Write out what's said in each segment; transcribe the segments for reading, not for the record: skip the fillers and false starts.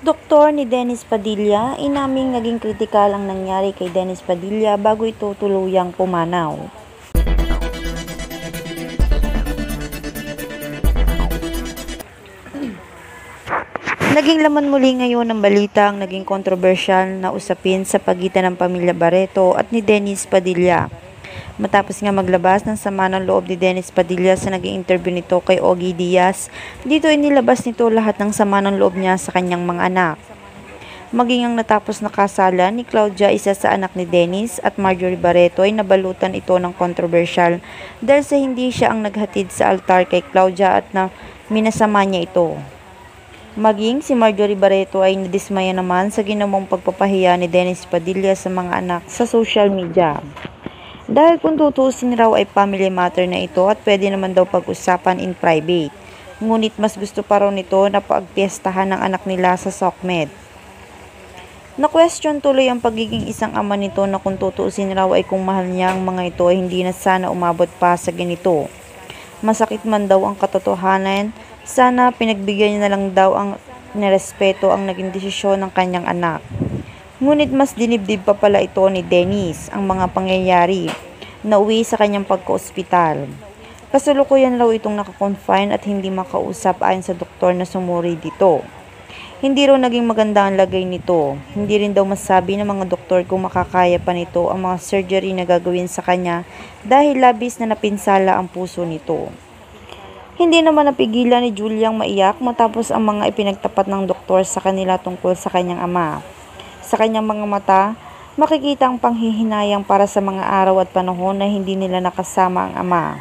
Doktor ni Dennis Padilla, inaming naging kritikal ang nangyari kay Dennis Padilla bago ito tuluyang pumanaw. Naging laman muli ngayon ng balita ang naging kontrobersyal na usapin sa pagitan ng pamilya Barreto at ni Dennis Padilla. Matapos nga maglabas ng sama ng loob ni Dennis Padilla sa naging interview nito kay Ogie Diaz, dito inilabas nito lahat ng sama ng loob niya sa kanyang mga anak. Maging ang natapos na kasalan ni Claudia, isa sa anak ni Dennis, at Marjorie Barreto ay nabalutan ito ng kontrobersyal dahil sa hindi siya ang naghatid sa altar kay Claudia at na minasama niya ito. Maging si Marjorie Barreto ay nadismaya naman sa ginawang pagpapahiya ni Dennis Padilla sa mga anak sa social media. Dahil kung tutuusin raw ay family matter na ito at pwede naman daw pag-usapan in private. Ngunit mas gusto pa raw nito na pagpiestahan ng anak nila sa SOCMED. Na-question tuloy ang pagiging isang ama nito na kung tutuusin raw ay kung mahal niya ang mga ito ay hindi na sana umabot pa sa ganito. Masakit man daw ang katotohanan, sana pinagbigyan niya na lang daw ang nirespeto ang naging desisyon ng kanyang anak. Ngunit mas dinibdib pa pala ito ni Dennis ang mga pangyayari na uwi sa kanyang pagka-ospital. Kasalukuyan raw itong nakakonfine at hindi makausap ayon sa doktor na sumuri dito. Hindi raw naging maganda ang lagay nito. Hindi rin daw masabi ng mga doktor kung makakaya pa nito ang mga surgery na gagawin sa kanya dahil labis na napinsala ang puso nito. Hindi naman napigilan ni Juliang maiyak matapos ang mga ipinagtapat ng doktor sa kanila tungkol sa kanyang ama. Sa kanyang mga mata, makikita ang panghihinayang para sa mga araw at panahon na hindi nila nakasama ang ama.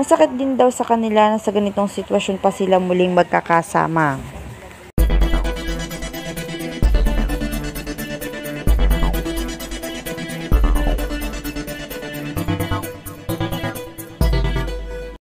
Masakit din daw sa kanila na sa ganitong sitwasyon pa sila muling magkakasama.